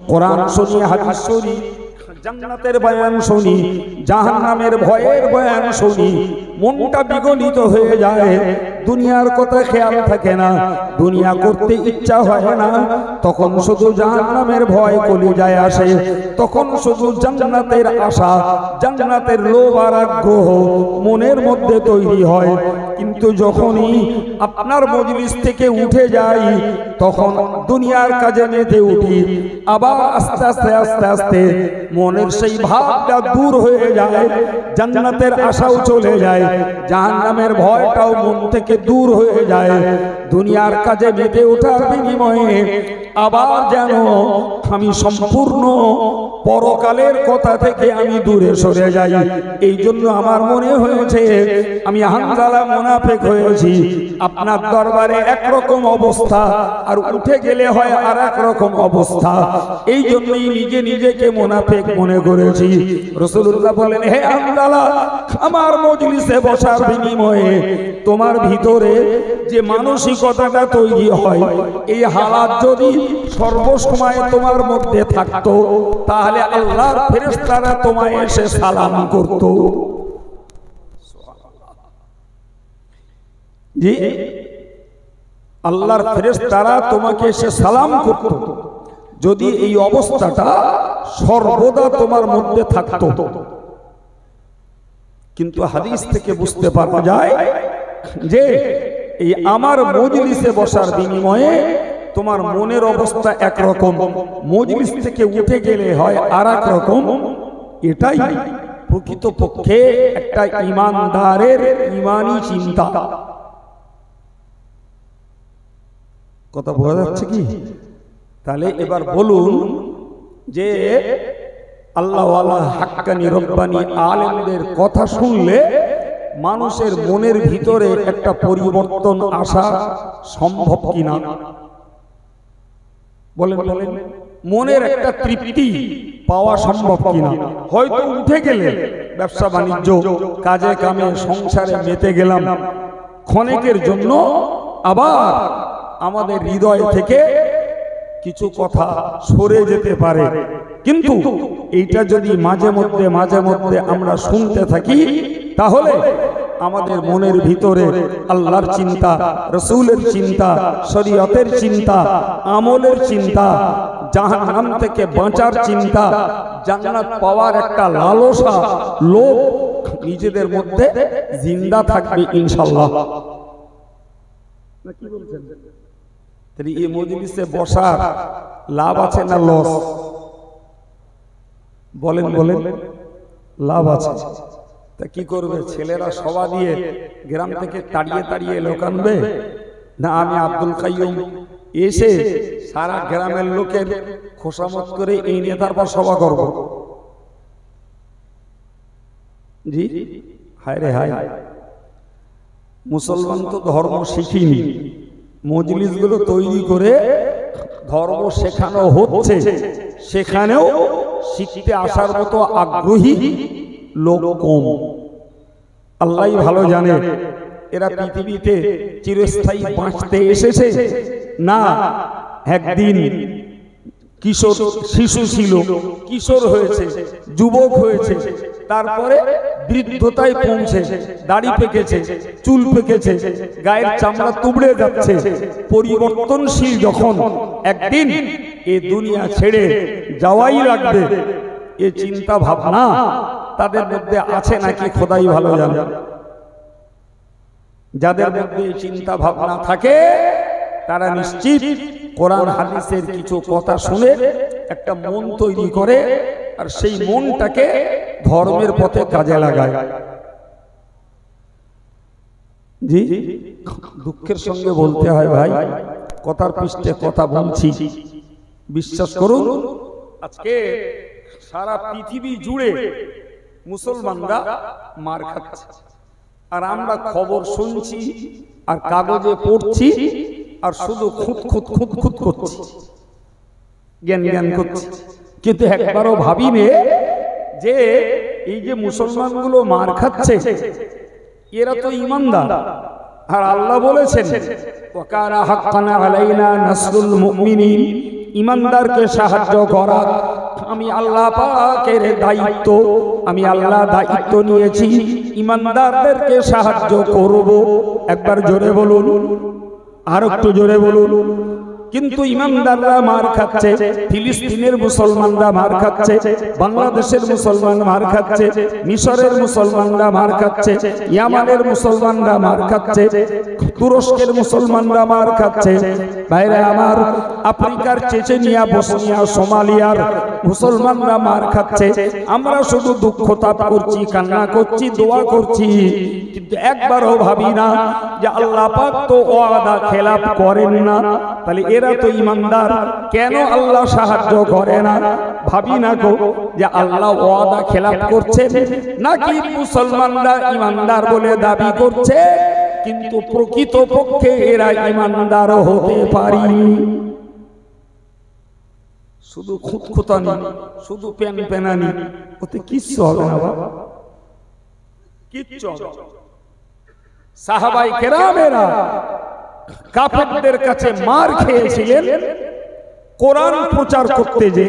কোরআন শুনি, হাদিস শুনি, জান্নাতের বয়ান শুনি, জাহান্নামের ভয়ের বয়ান শুনি, মনটা বিগলিত হয়ে যায়, দুনিয়ার কথা খেয়াল থাকে না, দুনিয়া করতে ইচ্ছা হয় না। তখন শুধু জাহান্নামের ভয় কলিজায় আসে, তখন শুধু জান্নাতের আশা, জান্নাতের লোভ আর আগ্রহ মনের মধ্যে তৈরি হয়। কিন্তু যখনই আপনার মজলিস থেকে উঠে যাই, তখন দুনিয়ার কাজে মেতে উঠি, আবার আস্তে আস্তে আস্তে আস্তে মনের সেই ভাবটা দূর হয়ে যায়, জান্নাতের আশাও চলে যায়, জাহান্নামের ভয়টাও মন থেকে দূর হয়ে যায়। দুনিয়ার কাজে মেতে ওঠার বিনিময়ে আবার যেন আমি সম্পূর্ণ পরকালের কথা থেকে আমি দূরে সরে যাই। এই জন্য আমার মনে হয়েছে আমি হানজালা মুনাফিক হয়েছি। আপনার দরবারে একরকম অবস্থা, আর উঠে গেলে হয় আর এক রকম অবস্থা। এই জন্যই নিজে নিজেকে মুনাফিক মনে করেছি। রাসূলুল্লাহ বলেন, হে হানজালা, আমার মজলিসে বসার বিনিময়ে তোমার ভিতরে যে মানসিকতাটা তৈরি হয়, এই হালাত যদি সর্বসময় তোমার মধ্যে থাকতো, তাহলে আল্লাহর ফেরেশতারা তোমায় এসে সালাম করত। জি, আল্লাহর ফেরেশতারা তোমাকে এসে সালাম করত যদি এই অবস্থাটা সর্বদা তোমার মধ্যে থাকতো। কিন্তু হাদিস থেকে বুঝতে পারা যায় যে এই আমার মজলিসে বসার বিনিময়ে তোমার মনের অবস্থা একরকম, মজলিস থেকে উঠে গেলে হয় আর এক রকম। এটাই প্রকৃতপক্ষে একটা ঈমানদারের ঈমানি চিন্তা। কথা বোঝা যাচ্ছে কি? তাহলে এবার বলুন যে আল্লাহওয়ালা হাক্কানি রব্বানি আলেমদের কথা শুনলে মানুষের মনের ভিতরে একটা পরিবর্তন আসা সম্ভব কিনা? বলেন বলেন, মনের একটা তৃপ্তি পাওয়া সম্ভব কিনা? হয়তো উঠে গেলে ব্যবসা বাণিজ্য, কাজে কামে, সংসারে মেতে গেলাম, ক্ষণিকের জন্য আবার আমাদের হৃদয় থেকে কিছু কথা সরে যেতে পারে। কিন্তু এইটা যদি মাঝে মধ্যে আমরা শুনতে থাকি, তাহলে আমাদের মনের ভিতরে আল্লাহর চিন্তা, রাসূলের চিন্তা, শরীয়তের চিন্তা, আমলের চিন্তা, জাহান্নাম থেকে বাঁচার চিন্তা, জান্নাত পাওয়ার একটা লালসা, লোভ নিজেদের মধ্যে জিন্দা থাকবে ইনশাআল্লাহ। কি বলছেন? তাহলে এই মজলিসে বসার লাভ আছে না লস? বলেন বলেন, লাভ আছে। তা কি করবে? ছেলেরা সভা দিয়ে গ্রাম থেকে তাড়িয়ে তাড়িয়ে লোক আনবে না? আমি আব্দুল কাইয়ুম এসে সারা গ্রামের লোকের খোসামত করে এই নিয়ে তারপর সভা করব? জি, হায় রে হায়, মুসলমান তো ধর্ম শিখিনি, মজলিসগুলো তৈরি করে ধর্ম শেখানো হচ্ছে, সেখানেও শিখতে আসার মতো আগ্রহী লোক কম। আল্লাহ ভালো জানে এরা পৃথিবীতে চিরস্থায়ী বাঁচতে এসেছে না। একদিন কিশোর শিশু ছিল, কিশোর হয়েছে, যুবক হয়েছে, তারপরে বৃদ্ধতায় পৌঁছে, দাড়ি পেকেছে, চুল পেকেছে, গায়ের চামড়া তুবড়ে যাচ্ছে। পরিবর্তনশীল যখন একদিন এ দুনিয়া ছেড়ে যাওয়াই লাগবে, এ চিন্তা ভাবনা তাদের মধ্যে আছে নাকি খোদাই ভালো জানে। যাদের মধ্যে চিন্তা ভাবনা থাকে তারা নিশ্চিত কোরআন হাদিসের কিছু কথা শুনে একটা মন তৈরি করে, আর সেই মনটাকে ধর্মের পথে কাজে লাগায়। জি, দুঃখের সঙ্গে বলতে হয় ভাই, কথার পৃষ্ঠে কথা বলছি, বিশ্বাস করুন। আজকে সারা পৃথিবী জুড়ে মুসলমানরা মার খাচ্ছে, আর আমরা খবর শুনছি আর কাগজে পড়ছি, আর শুধু খুঁত খুঁত খুঁত খুঁত করছি, জ্ঞান জ্ঞান করছি। কিন্তু একবারও ভাবিনে যে এই যে মুসলমানগুলো মার খাচ্ছে, এরা তো ঈমানদার, আর আল্লাহ বলেছেন ওয়াকানা হাক্কান আলাইনা নাসরুল মুমিনিন, ইমানদারকে সাহায্য করা আমি আল্লাহ পাকের দায়িত্ব। আমি আল্লাহ দায়িত্ব নিয়েছি, ইমানদারদেরকে সাহায্য করব। একবার জোরে বলুন, আর একটু জোরে বলুন। কিন্তু ইমানদাররা মার খাচ্ছে, ফিলিস্তিনের মুসলমানরা মার খাচ্ছে, বাংলাদেশের মুসলমান মার খাচ্ছে, মিশরের মুসলমানরা মার খাচ্ছে, ইয়ামানের মুসলমানরা মার খাচ্ছে, তুরস্কের মুসলমানরা মার খাচ্ছে। ভাইরা আমার, আফ্রিকার চেচেনিয়া, বসনিয়া, সোমালিয়ার মুসলমানরা মার খাচ্ছে। আমরা শুধু দুঃখ তাপ করছি, কান্না করছি, দোয়া করছি, কিন্তু একবারও ভাবি না যে আল্লাহ পাক তো ওয়াদা খেলাপ করেন না, তাহলে এরা তো ইমানদার, কেন আল্লাহ সাহায্য করে না? ভাবি না গো যে আল্লাহ ওয়াদা খেলাপ করছে, নাকি মুসলমানরা ইমানদার বলে দাবি করছে কিন্তু প্রকৃত পক্ষে এরা ইমানদার হতে পারেনি। শুধু খুঁতখুঁতানি, শুধু পেন পেনানি, ওতে কিচ্ছু হবে না বাবা, কিচ্ছু হবে না। সাহাবায়ে কেরামেরা কাফেরদের কাছে মার খেয়েছিলেন কোরআন প্রচার করতে, যে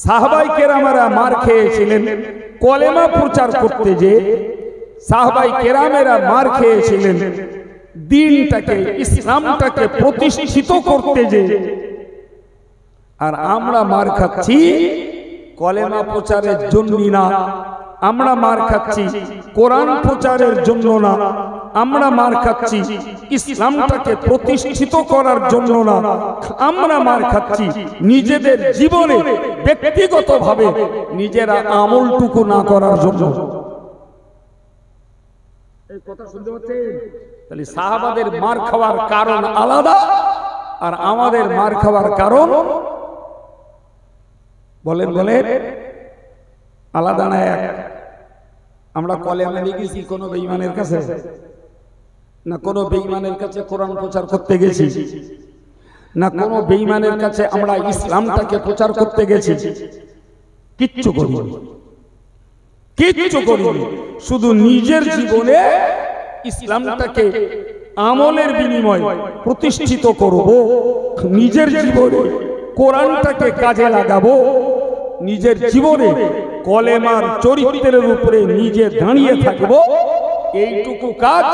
সাহাবায়ে কেরামেরা মার খেয়েছিলেন কলেমা প্রচার করতে, যে সাহাবায়ে কেরামেরা মার খেয়েছিলেন দ্বীনটাকে, ইসলামটাকে প্রতিষ্ঠিত করতে, যে আর আমরা মার খাচ্ছি কলেমা প্রচারের জন্য না, আমরা মার খাচ্ছি কোরআন প্রচারের জন্য না, আমরা মার খাচ্ছি ইসলামটাকে প্রতিষ্ঠিত করার জন্য না, আমরা মার খাচ্ছি নিজেদের জীবনে ব্যক্তিগতভাবে নিজেরা আমলটুকু না করার জন্য। এই কথা শুনতে পাচ্ছেন? তাহলে সাহাবাদের মার খাওয়ার কারণ আলাদা, আর আমাদের মার খাওয়ার কারণ বলেন বলেন আলাদা না এক? আমরা কলেমা লিখেছি কোনো বেঈমানের কাছে না, কোনো বেঈমানের কাছে কোরআন প্রচার করতে গেছি না, কোনো বেঈমানের কাছে আমরা ইসলামটাকে প্রচার করতে গেছি? কিচ্ছু করিনি, কিচ্ছু করিনি। শুধু নিজের জীবনে ইসলামটাকে আমলের বিনিময়ে প্রতিষ্ঠিত করব, নিজের জীবনে কোরআনটাকে কাজে লাগাবো, নিজের জীবনে কলেমার চরিত্রের উপরে নিজে দাঁড়িয়ে থাকব। এইটুকু কাজ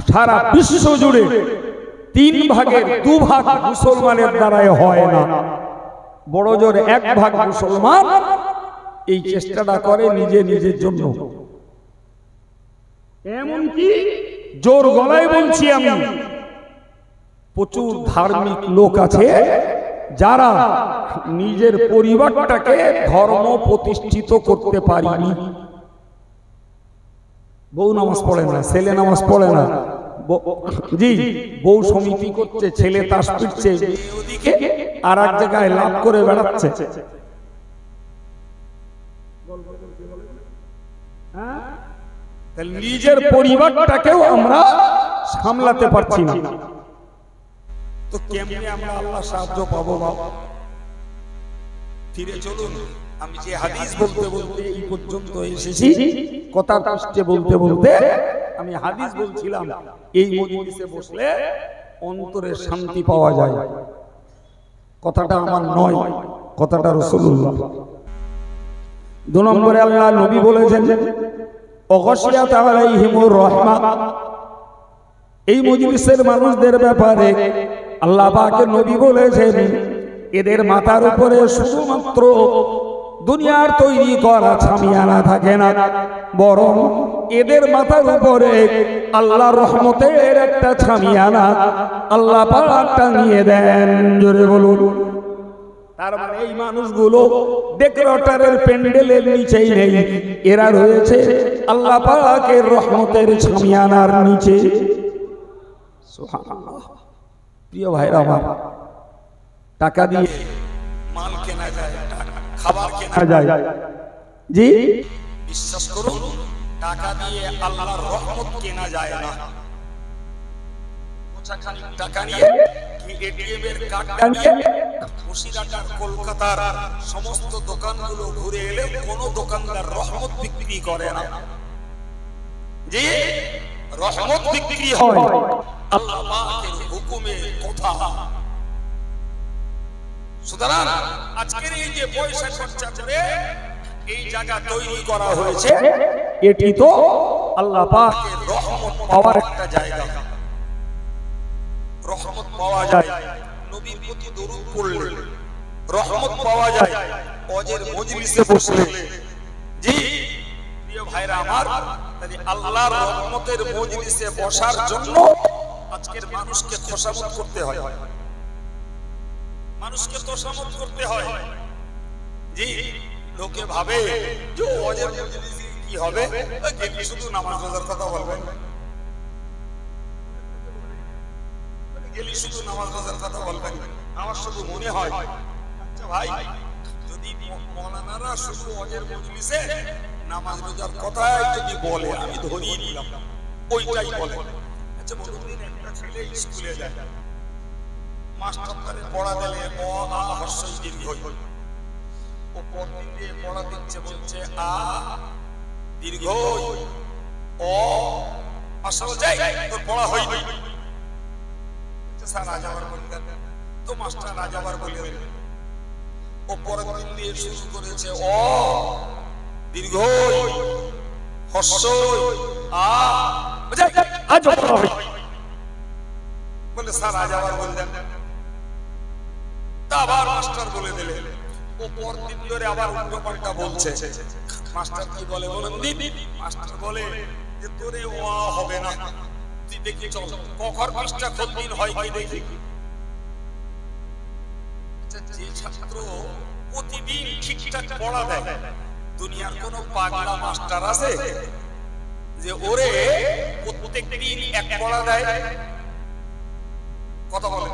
সারা বিশ্ব জুড়ে 3 ভাগের 2 ভাগ মুসলমানের দ্বারাই হয় না, বড় জোর 1 ভাগ মুসলমান এই চেষ্টাটা করে নিজে নিজের জন্য। এমনকি জোর গলায় বলছি আমি, প্রচুর ধার্মিক লোক আছে যারা নিজের পরিবারটাকে ধর্ম প্রতিষ্ঠিত করতে পারেনি। বউ নামাজ পড়ে না, ছেলে নামাজ পড়ে না, জি বউ সমিতি করছে, ছেলে তাস পিটছে, ওদিকে আর এক জায়গায় লাভ করে বেড়াচ্ছে। নিজের পরিবারটাকেও আমরা সামলাতে পারছি না, তো কেমনে আমরা আল্লাহ সাহায্য পাবো? বাবা ফিরে চলুন। আমি যে হাদিস বলতে বলতে এই পর্যন্ত এসেছি, কথা কাটতে বলতে বলতে আমি হাদিস বলছিলাম, এই মজলিসে বসলে অন্তরে শান্তি পাওয়া যায়। কথাটা আমার নয়, কথাটা রাসূলুল্লাহ। 2 নম্বরে আল্লাহ নবী বলেছেন অগশিয়াত আলাইহিমুর রাহমা। এই মজলিসের মানুষদের ব্যাপারে আল্লাহ পাকের নবী বলেছেন এদের মাথার উপরে শুধুমাত্র দুনিয়ার তৈরি করা ছামিয়ানা থাকে না, বরং এদের মাথার উপরে আল্লাহর রহমতের একটা ছামিয়ানা আল্লাহ পাক টাঙিয়ে দেন। জোরে বলুন। তার মানে এই মানুষগুলো ডেকোরেটরের প্যান্ডেলের নিচেই নেই, এরা রয়েছে আল্লাহ পাকের রহমতের ছামিয়ানার নিচে। সুবহানাল্লাহ। প্রিয় ভাইরা আমার, টাকা দিয়ে মাল কেনা যায়, খাবার কেনা যায়, জি বিশ্বাস করুন টাকা দিয়ে আল্লাহর রহমত কেনা যায় না। কোথাখানি টাকা নিয়ে কি এটিএম এর কার্ডটা নিয়ে বসিরহাট কলকাতার সমস্ত দোকানগুলো ঘুরে এলে কোন দোকানদার রহমত বিক্রি করে না। জি রহমত বিক্রি হয় আল্লাহ পাকের হুকুমে। কথা সুতরাং আজকের এই যে পয়সা খরচা করে এই জায়গা তৈরি করা হয়েছে, এটি তো আল্লাহ পাকের রহমত পাওয়ার একটা জায়গা। রহমত পাওয়া যায় নবীর প্রতি দরুদ পড়লে, রহমত পাওয়া যায় ওয়াজের মজলিসে বসলে। জি প্রিয় ভাইরা আমার, তাই আল্লাহর রহমতের মজলিসে বসার জন্য আজকের মানুষকে খোসামত করতে হয়, মানুষকে তোষামত করতে হয়। জি লোকে ভাবে যে ওয়াজের মজলিসে কি হবে, শুধু নামাজ রোজার কথা বলবেন, শুধু নামাজ রোজার কথা বলবেন। আমার শুধু মনে হয় আচ্ছা ভাই, যদি মৌলানারা শুধু ওয়াজের মজলিসে নামাজ রোজার কথাই যদি বলে, আমি ধরিয়ে নিলাম ওইটাই বলে। আচ্ছা বলুন, একটা ছেলে স্কুলে যায়, মাস্টার তারে পড়া দিলে অ আ হর্ষই দীর্ঘ, ও পরদিন দিয়ে পড়া দিচ্ছে, বলছে আ দীর্ঘ অ আসল যাই, তোর পড়া হয়নি। স্যার আজ আবার বললেন, তো মাস্টার আজ আবার বলে দিলেন, ও পরের দিন দিয়ে শুরু করেছে অ দীর্ঘ হর্ষই আ আজ পড়া হয়নি। বলে স্যার আজ আবার বললেন, তা আবার মাস্টার বলে দিলেন, ও পরদিন ধরে আবার উল্টো পাল্টা বলছে। মাস্টার কি বলে বলেন দিন? মাস্টার বলে যে তোরে ও হবে না, তুই দেখি চল কখর পৃষ্ঠা খোঁজদিন হয় কি দেখি। যে ছাত্র প্রতিদিন ঠিকঠাক পড়া দেয়, দুনিয়ার কোন পাগলা মাস্টার আছে যে ওরে প্রত্যেকদিন এক পড়া দেয়? কথা বলে।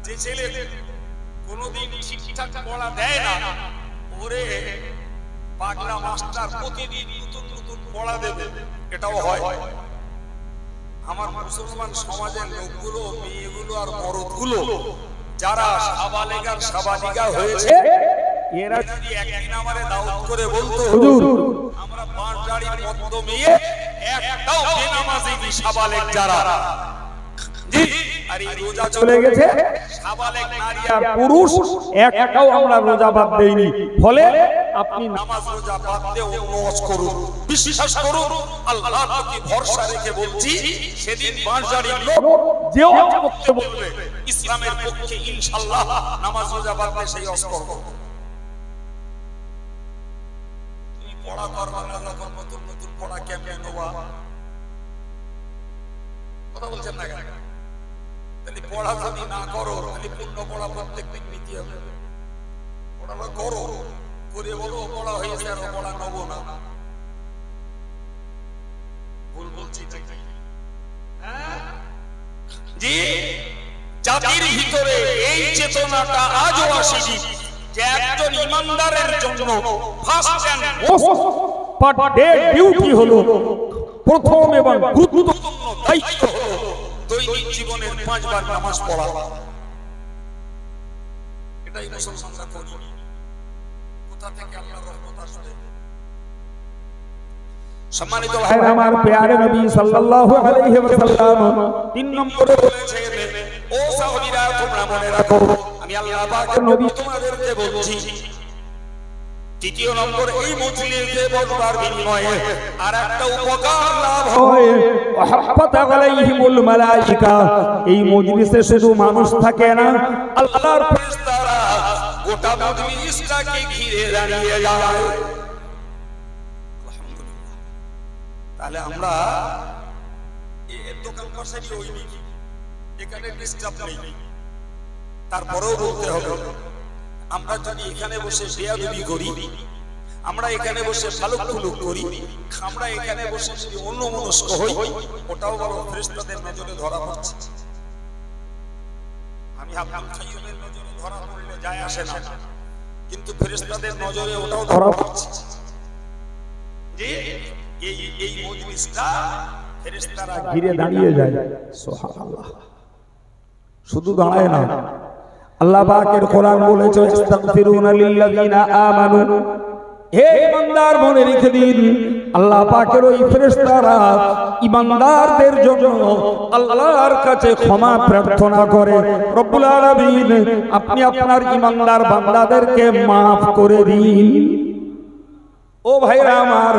যে ছেলে কোনদিন ঠিকঠাক পড়া দেয় না, ওরে পাগলা মাস্টার প্রতিদিন নতুন নতুন পড়া দেবে, এটাও হয়। আমার মুসলমান সমাজের লোকগুলো, মেয়েগুলো আর মরদগুলো যারা সাবালেগার সাবালিগা হয়েছে, এরা যদি একদিন আমারে দাওয়াত করে বলতো হুজুর আমরা পাঁচ দাড়ির মদ্য মেয়ে একটাও বেনামাজি সাবালেগ যারা, জি আর এই রোজা চলে গেছে, সাবালেগ নারী আর পুরুষ একটাও আমরা রোজা বাদ দেইনি। ফলে আপনি নামাজ রোজা বাদ দিয়ে ওয়াজ করুন, বিশ্বাস করুন, আল্লাহর প্রতি ভরসা রেখে বলছি, সেদিন বাঁশবাড়ির লোক যে ওয়াজ করতে বলবে ইসলামের পক্ষে, ইনশাআল্লাহ নামাজ রোজা বাদ দিয়ে সেই ওয়াজ করব। তুমি পড়া করবা না, যখন নতুন নতুন পড়া কেমনে নেবা? কথা বলছেন না কেন? তাহলে পড়া যদি না করো, তাহলে পূর্ণ পড়া প্রত্যেকদিন নিতে হবে। পড়াটা করো, করে বলো পড়া হয়েছে আর পড়া নেবো না। ভুল বলছি জি? জাতির ভিতরে এই চেতনাটা আজও আসেনি যে একজন ইমানদারের জন্য ফার্স্ট এন্ড মোস্ট ডিউটি হলো, প্রথম এবং গুরুত্বপূর্ণ দায়িত্ব হলো দৈনিক জীবনের 5 বার নামাজ পড়া। এটাই মুসলমানরা করি। কোথা থেকে আল্লাহর রহমত আসবে? সম্মানিত ভাই আমার, প্যারে নবী সাল্লাল্লাহু আলাইহি ওয়াসাল্লাম 3 নম্বরে বলেছেন, ও সাহাবীরা তোমরা মনে রাখো আমি আল্লাহ পাকের নবী তোমাদেরকে বলছি। তৃতীয় নম্বর, এই মজলিসে বসবার বিনিময়ে আরেকটা উপকার লাভ হয়, ওয়াহাফাত আলাইহিমুল মালায়েকা। এই মজলিসে শুধু মানুষ থাকে না, আল্লাহর ফেরেশতারা গোটা মজলিসটাকে ঘিরে দাঁড়িয়ে যায়। আলহামদুলিল্লাহ। তাহলে আমরা এই দোকান পাশে ওই নাকি এখানে ডিস্টার্ব নেই, তারপরেও বলতে হবে আমরা যদি এখানে বসে বেয়াদবি করি, আমরা এখানে বসে ফালুক ফুলুক করি, আমরা এখানে বসে যদি অন্যমনস্ক হই, ওটাও বড় ফেরেশতাদের নজরে ধরা পড়ছে। আমি আব্দুল কাইয়ুমের নজরে ধরা পড়লে যায় আসে না, কিন্তু ফেরেশতাদের নজরে ওটাও ধরা পড়ছে। যে এই মজলিসটা ফেরেশতারা ঘিরে দাঁড়িয়ে যায়। সুবহানাল্লাহ। শুধু দাঁড়ায় না, আল্লাহ পাকের কোরআন বলেছে ইস্তাগফিরুনা লিল্লাযিনা আমানু, হে ইমানদার মনে রেখে দিন আল্লাহ পাকের ওই ফেরেশতারা ঈমানদারদের জন্য আল্লাহর কাছে ক্ষমা প্রার্থনা করে, রব্বুল আলামিন আপনি আপনার ঈমানদার বান্দাদেরকে maaf করে দিন। ও ভাইরা আমার,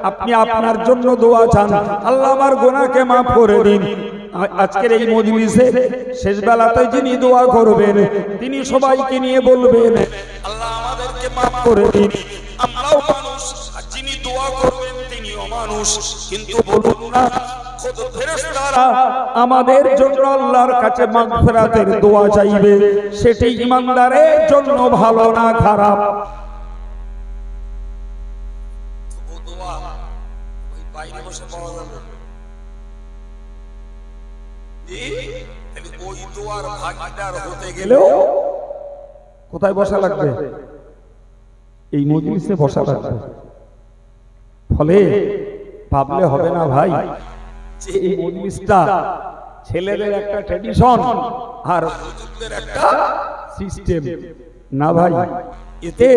আপনি আপনার জন্য দোয়া চান, আল্লাহ আমার গুনাহকে maaf করে দিন। আজকের এই মজলিসে শেষ বেলাতে যিনি দোয়া করবেন তিনি সবাইকে নিয়ে বলবেন আল্লাহ আমাদেরকে maaf করে দিন। আমরাও মানুষ, আর যিনি দোয়া করবেন তিনিও মানুষ, কিন্তু বলুন না খোদ ফেরেশতারা আমাদের জন্য আল্লাহর কাছে মাগফিরাতের দোয়া চাইবে, সেটি ঈমানদারের জন্য ভালো না খারাপ? ও দোয়া ওই বাইরে বসে পাওয়া যাবে, ওই দোয়ার ভাগীদার হতে গেলেও কোথায় বসা লাগবে? এই মজলিসে বসা লাগবে। ফলে ভাবলে হবে না ভাই যে এই মজলিসটা ছেলেদের একটা ট্র্যাডিশন আর হুজুরদের একটা সিস্টেম না ভাই, এতে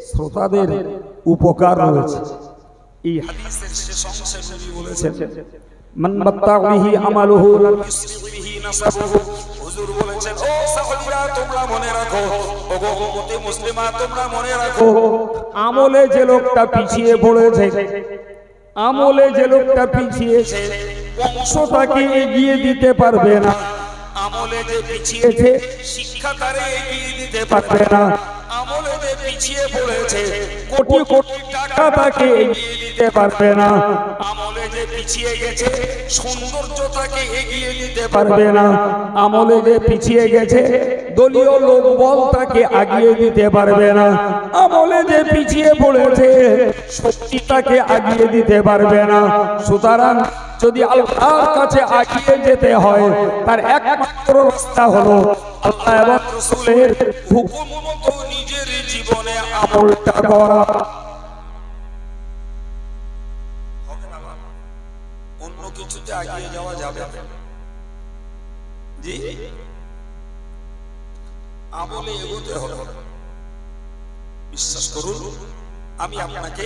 শ্রোতাদের উপকার রয়েছে। এই হাদিসের শেষ অংশে নবী বলেছেন মান বাত্তাহি আমালুহু লাম ইসরিহি নাসাবুহু। হুজুর বলেছেন ও সাহাবীরা তোমরা মনে রাখো, ও গো উম্মতে মুসলিমা তোমরা মনে রাখো, আমলে যে লোকটা পিছিয়ে পড়েছে, আমলে যে লোকটা পিছিয়েছে বংশটাকে এগিয়ে দিতে পারবে না, আমলে যে পিছিয়েছে শিক্ষা তারে এগিয়ে দিতে পারবে না, আমলে যে পিছিয়ে পড়েছে কোটি কোটি টাকা তাকে এগিয়ে দিতে পারবে না, আমলে যে পিছিয়ে গেছে সৌন্দর্য তাকে এগিয়ে দিতে পারবে না, আমলে যে পিছিয়ে গেছে দলীয় লোকবল তাকে এগিয়ে দিতে পারবে না, আমলে যে পিছিয়ে পড়েছে শক্তি তাকে এগিয়ে দিতে পারবে না। সুতরাং যদি আল্লাহর কাছে এগিয়ে যেতে হয় তার একমাত্র রাস্তা হলো আল্লাহ এবং রাসূলের হুকুম মতো নিজের জীবনে আমলটা করা। অন্য কিছুতে এগিয়ে যাওয়া যাবে না। জি, আমলে এগোতে হবে। বিশ্বাস করুন, আমি আপনাকে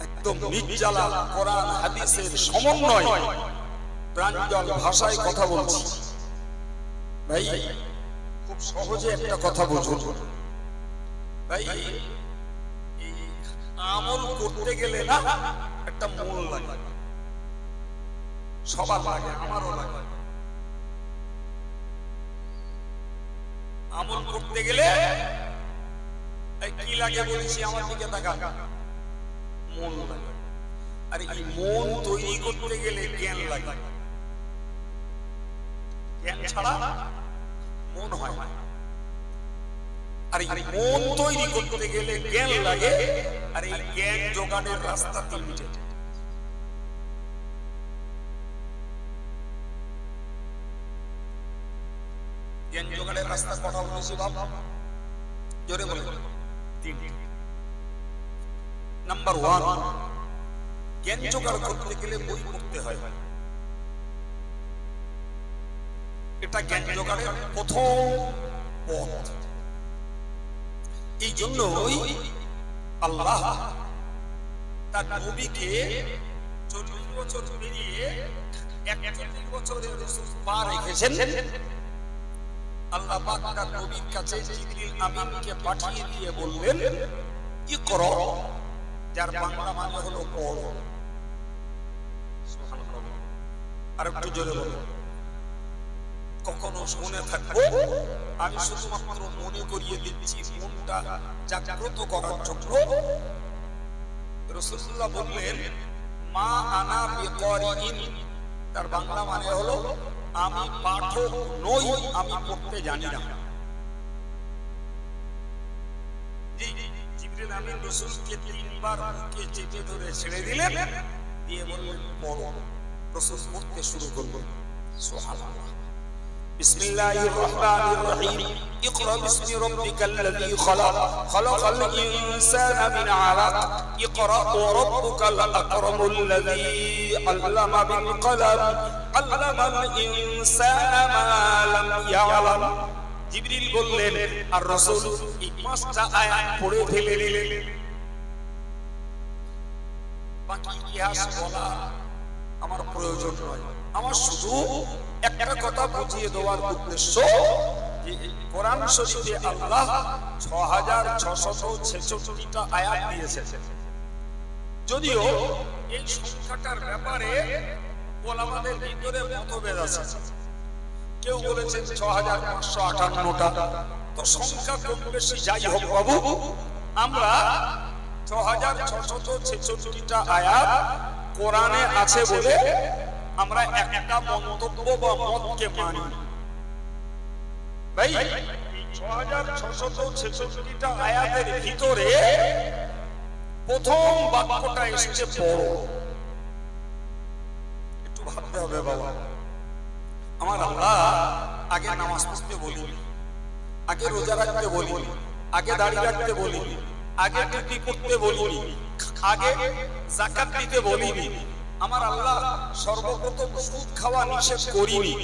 একদম নির্জালা কোরআন হাদিসের সমন্বয় প্রাঞ্জল ভাষায় কথা বলছি ভাই, খুব সহজে একটা কথা বুঝুন ভাই। এই আমল করতে গেলে না একটা মন লাগে, সবার লাগে, আমারও লাগে। আমল করতে গেলে কি লাগে বলেছি, আমার দিকে তাকা, মন লাগে। আর এই মন তৈরি করতে গেলে জ্ঞান লাগে, জ্ঞান ছাড়া মন হয় না। আর এই মন তৈরি করতে গেলে জ্ঞান লাগে, আর এই জ্ঞান জোগাড়ের রাস্তা তিনটে। জ্ঞান জোগাড়ের রাস্তা কথা বলেছি বাবা, জোরে বলে তিনটে। নাম্বার 1, জ্ঞান জোগাড় করতে গেলে বই পড়তে হয়। এটা জ্ঞান জোগাড়ের প্রথম পথ। এই জন্যই আল্লাহ তার নবীকে 40 বছর পেরিয়ে 41 বছরের রাসূল পার রেখেছেন। আল্লাহ পাক তার নবীর কাছে জিবরিল আমিনকে পাঠিয়ে দিয়ে বললেন ইকরা, যার বাংলা মানে হলো পড়ো। সুবহানাল্লাহ। আর একটু জোরে বলো। কখনো শুনে থাকবো, আমি শুধুমাত্র মনে করিয়ে দিচ্ছি মনটা জাগ্রত করার জন্য। রাসূলুল্লাহ বললেন মা আনা বিকারিন, তার বাংলা মানে হলো আমি পাঠক নই, আমি পড়তে জানি না। জিবরিল আমিন রাসূলকে 3 বার বুকে চেপে ধরে ছেড়ে দিলেন, দিয়ে বললেন পড়ো। রাসূল পড়তে শুরু করলেন। সুবহানাল্লাহ। বিসমিল্লাহির রহমানির রহিম। ইকরা বিসমি রাব্বিকাল্লাযী খালাক, খালাকাল ইনসানা মিন আলাক, ইকরা ওয়া রাব্বুকাল আকরামুল্লাযী আল্লামা বিল কলম, আল্লামাল ইনসানা মা লাম ইয়ালাম। জিবরিল বললেন আর রাসূল এই 5টা আয়াত পড়ে ফেলে দিলেন। বাকি ইতিহাস বলা আমার প্রয়োজন নয়। আমার শুধু একটা কথা বুঝিয়ে দেওয়ার উদ্দেশ্য যে কোরআন শরীফে আল্লাহ 6666টা আয়াত দিয়েছেন। যদিও এই সংখ্যাটার ব্যাপারে ওলামাদের ভিতরে মতভেদ আছে। কেউ বলেছেন 6558টা। তো সংখ্যা কম বেশি যাই হোক বাবু, আমরা 6666টা আয়াত কোরআনে আছে বলে আমরা একটা মন্তব্য বা মতকে মানি। ভাই 6666টা আয়াতের ভিতরে প্রথম বাক্যটা এসেছে পড়ো। একটু ভাবতে হবে বাবা। আমার আল্লাহ আগে নামাজ পড়তে বলি, আগে রোজা রাখতে বলি, আগে দাড়ি রাখতে বলি, আগে টুপি পরতে বলি, আগে যাকাত দিতে বলিনি। আমার আল্লাহ সর্বপ্রথম সুদ খাওয়া নিষেধ করিনি,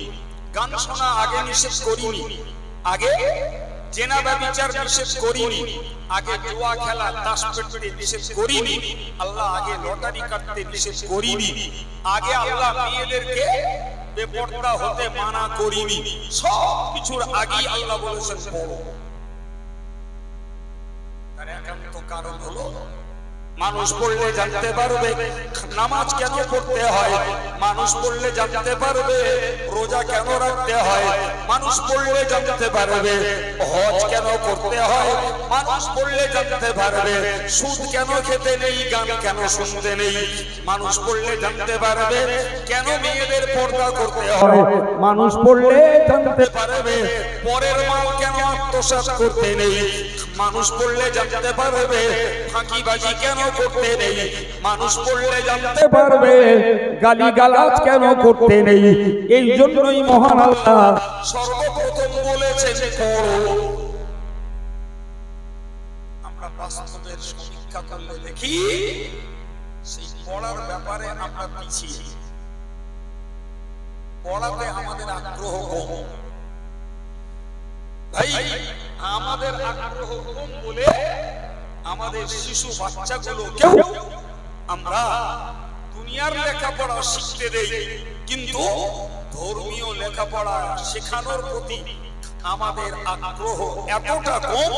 গান শোনা আগে নিষেধ করিনি, আগে জেনা ব্যভিচার নিষেধ করিনি, আগে জুয়া খেলা তাস পেটে নিষেধ করিনি, আল্লাহ আগে লটারি কাটতে নিষেধ করিনি, আগে আল্লাহ মেয়েদেরকে বেপরদা হতে মানা করিনি। সব কিছুর আগেই আল্লাহ বলেছেন পড়ো। তার একান্ত কারণ হলো মানুষ পড়লে জানতে পারবে নামাজ কেন পড়তে হয়, মানুষ পড়লে জানতে পারবে রোজা কেন রাখতে হয়, মানুষ পড়লে জানতে পারবে হজ কেন করতে হয়, মানুষ পড়লে জানতে পারবে সুদ কেন খেতে নেই, গান কেন শুনতে নেই, মানুষ পড়লে জানতে পারবে কেন মেয়েদের পর্দা করতে হয়, মানুষ পড়লে জানতে পারবে পরের মাল কেন আত্মসাৎ করতে নেই, মানুষ পড়লে জানতে পারবে ফাঁকিবাজি কেন করতে নেই, মানুষ পড়লে জানতে পারবে গালিগালাজ কেন করতে নেই। এই জন্যই মহান আল্লাহ সর্বপ্রথম বলেছেন পড়ো। আমরা বাস্তবের সমীক্ষা করলে দেখি সেই পড়ার ব্যাপারে আমরা পিছিয়ে, পড়াতে আমাদের আগ্রহ কম। ভাই আমাদের আগ্রহ কম বলে আমাদের শিশু বাচ্চাগুলোকেও আমরা দুনিয়ার লেখাপড়া শিখতে দেই, কিন্তু ধর্মীয় লেখাপড়া শেখানোর প্রতি আমাদের আগ্রহ এতটা কম।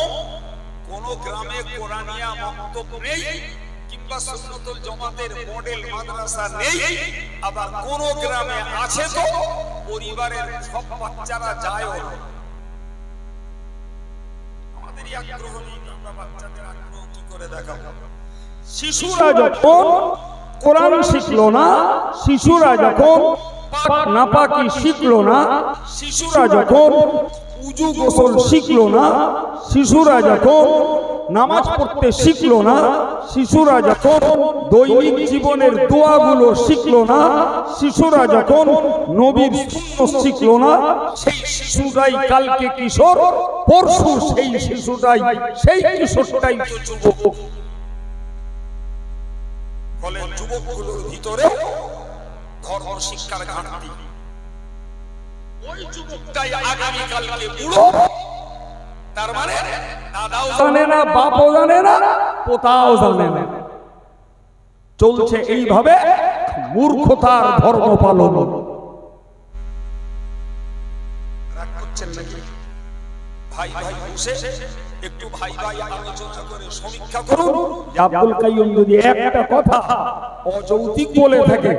কোন গ্রামে কোরআনিয়া মক্তব নেই কিংবা সুন্নতুল জামাতের মডেল মাদ্রাসা নেই, আবার কোন গ্রামে আছে তো পরিবারের সব বাচ্চারা যায়। আমাদের আগ্রহ নেই, আমরা বাচ্চাদের আগ্রহ কি করে দেখাবো? শিশুরা যখন কোরআন শিখলো না, শিশুরা যখন পাক নাপাকি শিখলো না, শিশুরা যখন উজু গোসল শিখলো না, শিশুরা যখন নামাজ পড়তে শিখলো না, শিশুরা যখন দৈনিক জীবনের দোয়াগুলো শিখলো না, শিশুরা যখন নবীর সুন্নাত শিখলো না, সেই শিশুটাই কালকে কিশোর, পরশু সেই শিশুটাই সেই কিশোরটাই যুবক। ফলে যুবকগুলোর ভিতরে ধর্ম শিক্ষার ঘাটতি। ওই যুবকটাই আগামী কালকে বুড়ো। তার মানে দাদাও জানে না, বাপও জানে না, পোতাও জানে না। চলছে এইভাবে মূর্খতার ধর্ম পালন। রাগ করছেন নাকি? ভাই ভাই বসে একটু ভাই ভাই আলোচনা করে সমীক্ষা করুন। আব্দুল কাইয়ুম যদি একটা কথা অযৌক্তিক বলে থাকে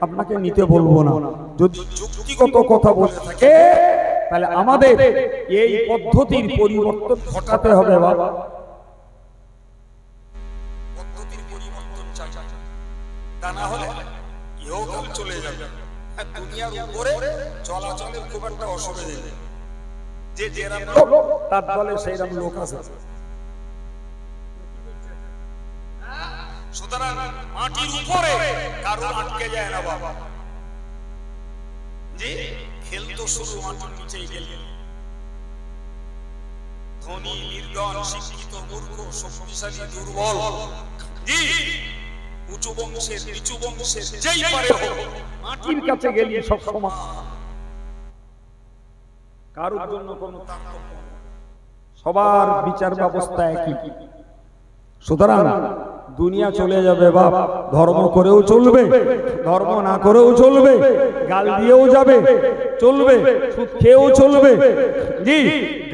আপনাকে নিতে বলবো না, যদি যুক্তিগত কথা বলে থাকে তাহলে আমাদের এই পদ্ধতির পরিবর্তন ঘটাতে হবে। বাবা পদ্ধতির পরিবর্তন চাই, তা না হলে ইহকাল চলে যাবে। দুনিয়ার উপরে চলাচলের খুব একটা অসুবিধা নেই, যে যেরকম লোক তার দলে সেইরকম লোক আছে। সুতরাং মাটির উপরে কারো আটকে যায় না বাবা। জি খেল তো শুরু মাটির নিচেই গেল। ধনী নির্ধন, শিক্ষিত মূর্খ, শক্তিশালী দুর্বল, জি উঁচু বংশের নিচু বংশের যেই পারে হোক মাটির কাছে গেলি সব সমান। কারোর জন্য কোনো তারতম্য, সবার বিচার ব্যবস্থা একই। সুতরাং দুনিয়া চলে যাবে বাপ, ধর্ম করেও চলবে, ধর্ম না করেও চলবে, গাল দিয়েও যাবে চলবে, সুদ খেয়েও চলবে, জি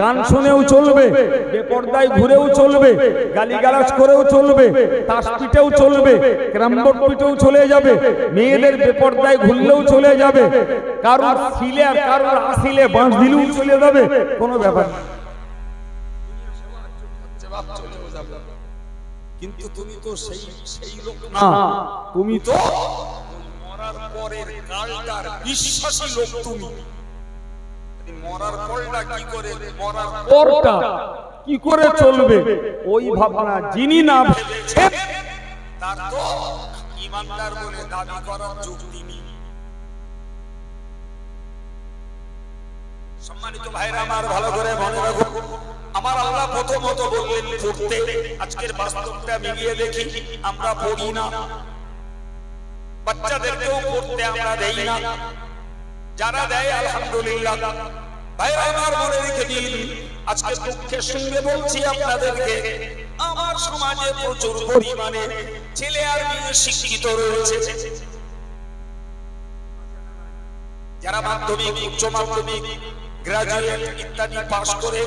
গান শুনেও চলবে, বেপরদায় ঘুরেও চলবে, গালিগালাজ করেও চলবে, তাস পিটেও চলবে, ক্যারামবোর্ড পিটেও চলে যাবে, মেয়েদের বেপরদায় ঘুরলেও চলে যাবে, কারোর সিলে আর কারোর আসিলে বাঁশ দিলেও চলে যাবে, কোনো ব্যাপার না। কিন্তু তুমি তো সেই লোক না, তুমি তো মরার পরের কালটার বিশ্বাসী লোক। তুমি মরার পরটা কি করে, মরার পরটা কি করে চলবে ওই ভাবনা যিনি না ভেবেছেন তার তো ঈমানদার বলে দাবি করার যুক্তি নেই। সম্মানিত ভাইরা আমার, ভালো করে মনে রাখুন, আমার আল্লাহ প্রথমত বললেন পড়তে। আজকের বাস্তবটা মিলিয়ে দেখি, আমরা পড়ি না, বাচ্চাদেরকেও পড়তে আমরা দেই না, যারা দেয় আলহামদুলিল্লাহ। ভাইরা আমার মনে রেখে দিন, আজকে দুঃখের সঙ্গে বলছি আপনাদেরকে, আমার সমাজে প্রচুর পরিমাণে ছেলে আর মেয়ে শিক্ষিত রয়েছে, যারা মাধ্যমিক, উচ্চ মাধ্যমিক, গ্রাজুয়েট ইত্যাদি পাশ করে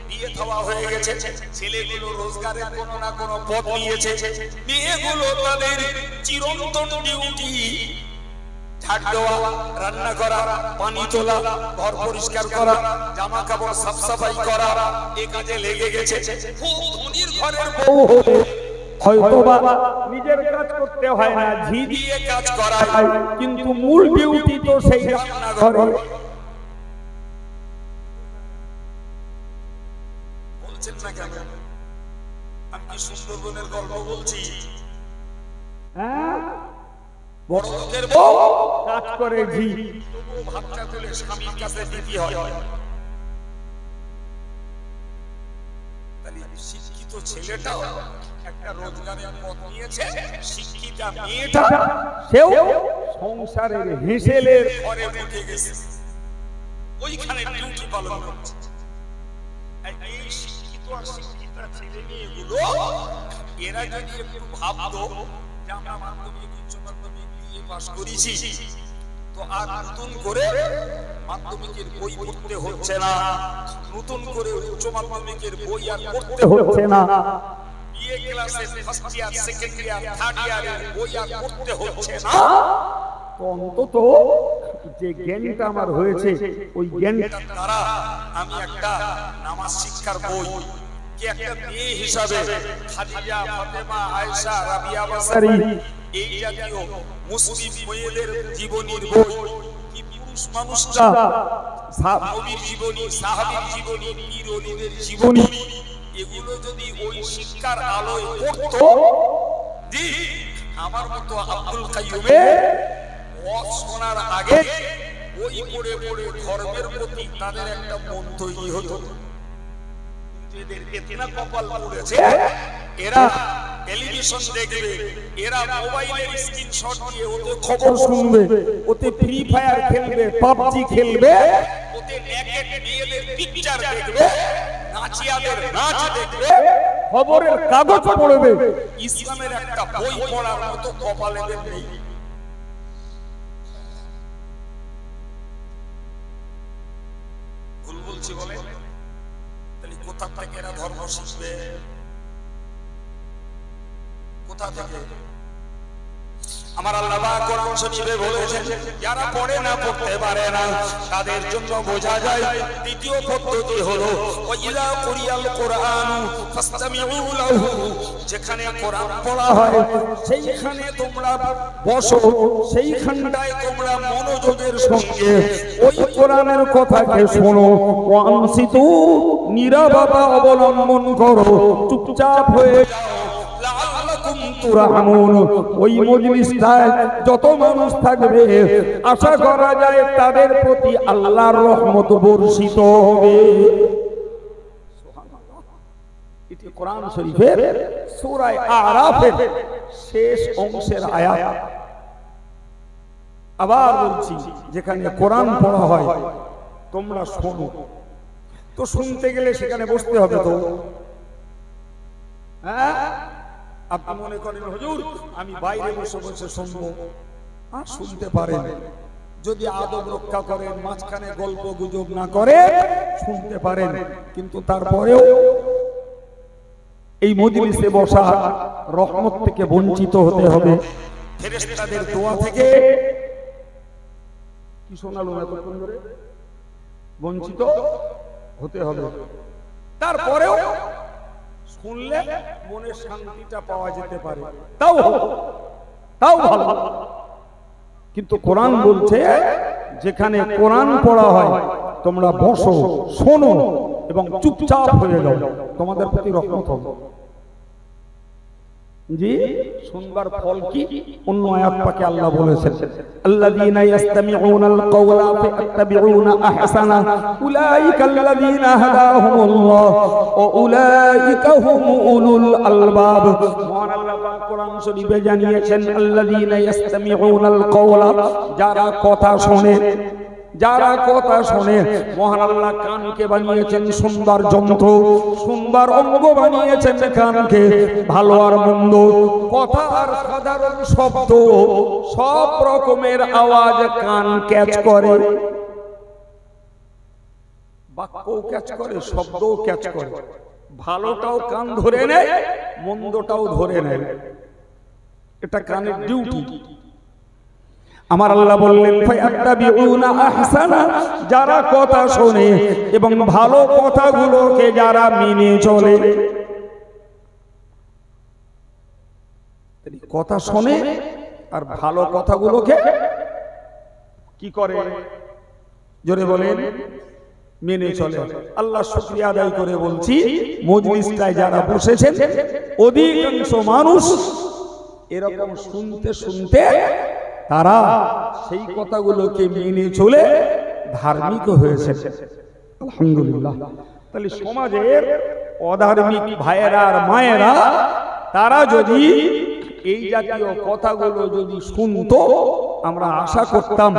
বিয়ে দেওয়া হয়ে গেছে। ছেলেগুলো রোজগারের কোনো না কোনো পথ নিয়েছে, মেয়েগুলো তাদের চিরন্তন ডিউটি ঝাড় দেওয়া, রান্না করা, পানি তোলা, ঘর পরিষ্কার করা, জামা কাপড় সাফ সাফাই করা, এই কাজে লেগে গেছে। খুব ধনীর ঘরের বউ হলে হয়তোবা নিজের কাজ করতে হয় না, ঝি দিয়ে কাজ করায়, কিন্তু মূল ডিউটি তো সেই রান্নাঘরে। বলছেন না কেন? আমি কি সুন্দরবনের গল্প বলছি? হ্যাঁ, বড় লোকের বউ কাজ করে, ঝি ভাতটা তুলে স্বামীর কাছে দিতে হয়। তাহলে শিক্ষিত ছেলেটাও একটা রোজগারের পথ নিয়েছে, শিক্ষিতা মেয়েটা সেও সংসারের হেসেলের ঘরে ঢুকে গেছে, ওইখানে ডিউটি পালন করছে। এই শিক্ষিত আর শিক্ষিতা ছেলে মেয়েগুলো এরা যদি একটু ভাবতো যে আমরা মাধ্যমিক, উচ্চ মাধ্যমিক দিয়ে পাস করেছি, তো আর নতুন করে মাধ্যমিকের বই পড়তে হচ্ছে না, নতুন করে উচ্চ মাধ্যমিকের বই আর পড়তে হচ্ছে না, বিএ ক্লাসে first year, second year, third ইয়ারের বই আর পড়তে হচ্ছে না, তো অন্তত যে জ্ঞানটা আমার হয়েছে ওই জ্ঞানটার দ্বারা আমি একটা নামাজ শিক্ষার বই, কি একটা মেয়ে হিসাবে খাদিজা, ফাতেমা, আয়েশা, রাবিয়া, বাসারি, এই জাতীয় মুসলিম মেয়েদের জীবনীর বই, কি পুরুষ মানুষরা নবীর জীবনী, সাহাবীর জীবনী, পীর ওলিদের জীবনী, এগুলো যদি ওই শিক্ষার আলোয় পড়তো, জি আমার মতো আব্দুল কাইয়ুমের ওয়াজ শোনার আগে বই পড়ে পড়ে ধর্মের প্রতি তাদের একটা মন তৈরি হতো। এদের এতনা কপাল পড়েছে, এরা টেলিভিশন দেখবে, এরা মোবাইলের স্ক্রিনশট দিয়ে ওতে খবর শুনবে, ওতে ফ্রি ফায়ার খেলবে, পাবজি খেলবে, ওতে নেকেড মেয়েদের পিকচার দেখবে, নাচিয়াদের নাচ দেখবে, খবরের কাগজ পড়বে, ইসলামের একটা বই পড়ার মতো কপাল এদের নেই। ভুল বলছি বলে? তাহলে কোথা থেকে এরা ধর্ম শিখবে? কোথা থেকে? আমার আল্লাহ পাক কোরআন শরীফে বলেছেন, যারা পড়ে না, পড়তে পারে না, তাদের জন্য বোঝা যায় দ্বিতীয় পদ্ধতি হলো ওয়াইলা কুরিয়াল কুরআন ফাসতামিউ লাহু, যেখানে কোরআন পড়া হয় সেইখানে তোমরা বসো, সেইখানটায় তোমরা মনোযোগের সঙ্গে ওই কোরআনের কথাকে শোনো, ওয়ানসিতু, নীরবতা অবলম্বন করো, চুপচাপ হয়ে যাও, ওই মজলিসটায় যত মানুষ থাকবে আশা করা যায় তাদের প্রতি আল্লাহর রহমত বর্ষিত হবে। এটি কোরআন শরীফের সূরা আরাফের শেষ অংশের আয়াত। আবার বলছি, যেখানে কোরআন পড়া হয় তোমরা শোনো, তো শুনতে গেলে সেখানে বসতে হবে তো, হ্যাঁ আপনি মনে করেন হুজুর আমি বাইরে বসে বসে শুনবো, শুনতে পারেন, যদি আদব রক্ষা করেন, মাঝখানে গল্প গুজব না করে শুনতে পারেন, কিন্তু তারপরেও এই মজলিসে বসা রহমত থেকে বঞ্চিত হতে হবে, ফেরেশতাদের দোয়া থেকে কি শোনালো এতক্ষণ ধরে বঞ্চিত হতে হবে। তারপরেও শুনলে মনের শান্তিটা পাওয়া যেতে পারে, তাও ভালো। কিন্তু কোরআন বলছে যেখানে কোরআন পড়া হয় তোমরা বসো, শোনো এবং চুপচাপ হয়ে যাও, তোমাদের প্রতি রহমত হবে। জি, শুনবার ফল কি? অন্য আয়াত পাকে আল্লাহ বলেছেন, আল্লাযীনা ইসতামিউনাল কাওলা ফায়াত্তাবিউনা আহসানা উলাইকা আল্লাযীনা হাদাহুমুল্লাহ ওয়া উলাইকা হুম উলুল আলবাব। মহান আল্লাহ পাক কোরআন শরীফে জানিয়েছেন, আল্লাযীনা ইসতামিউনাল কাওলা, যারা কথা শোনে, যারা কথা শোনে। মহান আল্লাহ কানকে বানিয়েছেন সুন্দর যন্ত্র, সুন্দর অঙ্গ বানিয়েছেন কানকে, ভালো আর মন্দ, কথা আর সাধারণ শব্দ, সব রকমের আওয়াজ কান ক্যাচ করে, বাক্যও ক্যাচ করে, শব্দও ক্যাচ করে, ভালোটাও কান ধরে নেয়, মন্দটাও ধরে নেয়, এটা কানের ডিউটি। আমার আল্লাহ বললেন ফায়াত্তাবিউনা আহসানা, যারা কথা শোনে এবং ভালো কথাগুলোকে যারা মেনে চলে। কথা শোনে আর ভালো কথাগুলোকে কি করে? জোরে বলেন, মেনে চলে। আল্লাহ শুকরিয়া আদায় করে বলছি, মজলিসটায় যারা বসেছেন অধিকাংশ মানুষ এরকম শুনতে শুনতে তারা সেই কথাগুলোকে মেনে চলে ধার্মিক হয়েছে, আলহামদুলিল্লাহ। তাহলে সমাজের অধার্মিক ভাইয়েরা আর মায়েরা তারা যদি এই জাতীয় কথাগুলো যদি শুনতো, আমরা আশা করতাম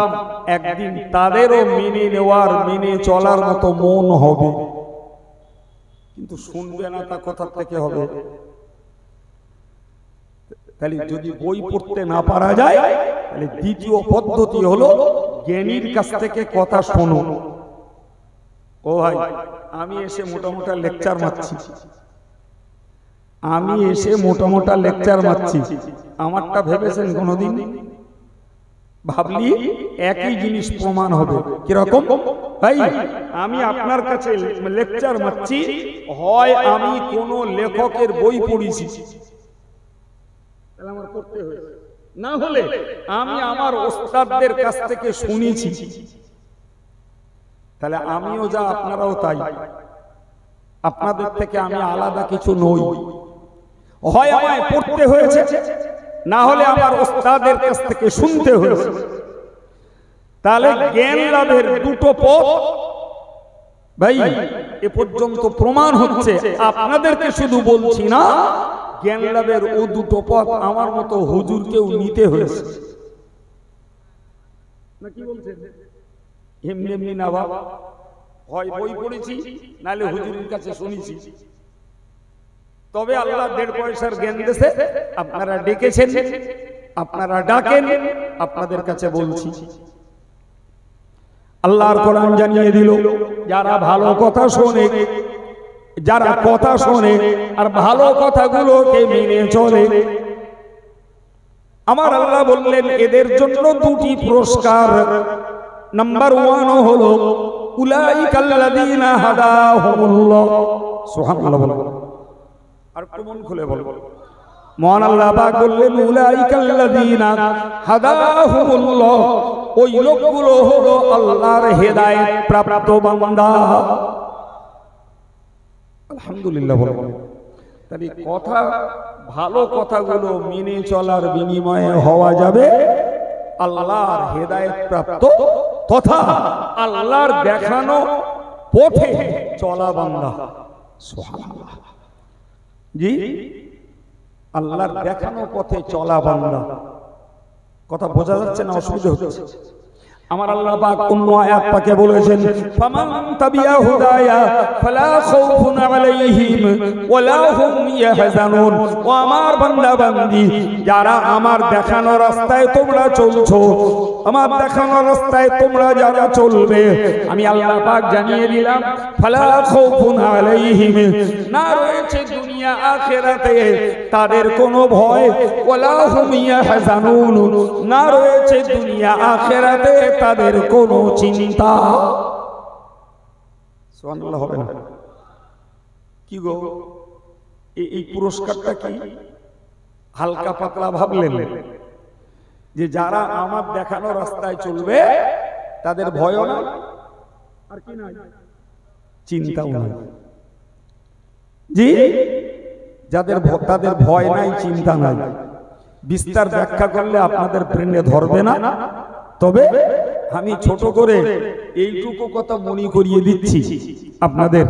একদিন তাদেরও মেনে নেওয়ার, মেনে চলার মতো মন হবে, কিন্তু শুনবে না, তা কোথা থেকে হবে? তাহলে যদি বই পড়তে না পারা যায়, তাহলে দ্বিতীয় পদ্ধতি হলো জ্ঞানীর কাছ থেকে কথা শোনো। ও ভাই, আমি এসে মোটামোটা লেকচার মারছি, আমারটা ভেবেছেন কোনদিন? ভাবলি একই জিনিস প্রমাণ হবে। কিরকম? ভাই, আমি আপনার কাছে লেকচার মারছি, হয় আমি কোন লেখকের বই পড়েছি, আমার পড়তে হয়েছে, না হলে আমি আমার ওস্তাদদের কাছ থেকে শুনেছি, তাহলে আমিও যা আপনারাও তাই, আপনাদের থেকে আমি আলাদা কিছু নই। হয় আমায় পড়তে হয়েছে, না হলে আমার ওস্তাদের কাছ থেকে শুনতে হয়েছে। তাহলে জ্ঞান লাভের দুটো পথ ভাই এ পর্যন্ত প্রমাণ হচ্ছে। আপনাদেরকে শুধু বলছি না, জ্ঞান লাভের ও দুটো পথ আমার মতো হুজুরকেও নিতে হয়েছে। না কি বলছেন? এমনি এমনি না বাবা, হয় বই পড়েছি, নালে হুজুরের কাছে শুনেছি, তবে আল্লাহ 1.5 পয়সার জ্ঞান দিয়েছে। আপনারা ডেকেছেন, আপনারা ডাকেন, আপনাদের কাছে বলছি। আল্লাহর কোরআন জানিয়ে দিল, যারা ভালো কথা শোনে, যারা কথা শোনে আর ভালো কথাগুলোকে মেনে চলে, আমার আল্লাহ বললেন এদের জন্য দুটি পুরস্কার। নাম্বার 1 হলো উলাইকাল্লাযীনা হাদাহুমুল্লাহ। সুবহানাল্লাহ। আর একটু মন খুলে বল। মহান আল্লাহ পাক বললেন উলাইকাল্লাযীনা হাদাহুমুল্লাহ, ওই লোকগুলো হলো আল্লাহর হেদায়েত প্রাপ্ত বান্দা। আলহামদুলিল্লাহ বল। তাহলে কথা, ভালো কথাগুলো মেনে চলার বিনিময়ে হওয়া যাবে আল্লাহর হেদায়েত প্রাপ্ত তথা আল্লাহর দেখানো পথে চলা বান্দা। সুবহানাল্লাহ। জি, আল্লাহর দেখানো পথে চলা বান্দা। কথা বোঝা যাচ্ছে না? অসুবিধা হচ্ছে? আমার আল্লাহ পাক অন্য আয়াত পাকে বলেছেন, ফামান তাবিয়া হুদায়া ফালা খাউফুন আলাইহিম ওয়ালা হুম ইয়াহজানুন। ও আমার বান্দা বান্দি, যারা আমার দেখানো রাস্তায় তোমরা চলছো, আমার দেখানো রাস্তায় তোমরা যারা চলবে, আমি আল্লাহ পাক জানিয়ে দিলাম ফালা খাউফুন আলাইহিম, না রয়েছে দুনিয়া আখিরাতে তাদের কোনো ভয়, ওয়ালা হুম ইয়াহজানুন, না রয়েছে দুনিয়া আখিরাতে তাদের কোনো চিন্তা। সুবহানাল্লাহ হবে না? কি গো, এই পুরস্কারটা কি হালকা পাতলা ভাবলেন যে যারা আমার দেখানো রাস্তায় চলবে তাদের ভয়ও না আর কি নাই, চিন্তাও নাই। জি, যাদের তাদের ভয় নাই, চিন্তা নাই, বিস্তার ব্যাখ্যা করলে আপনাদের ব্রেনে ধরবে না, তবে আমি ছোট করে এইটুকু কথা মনে করিয়ে দিচ্ছি আপনাদের।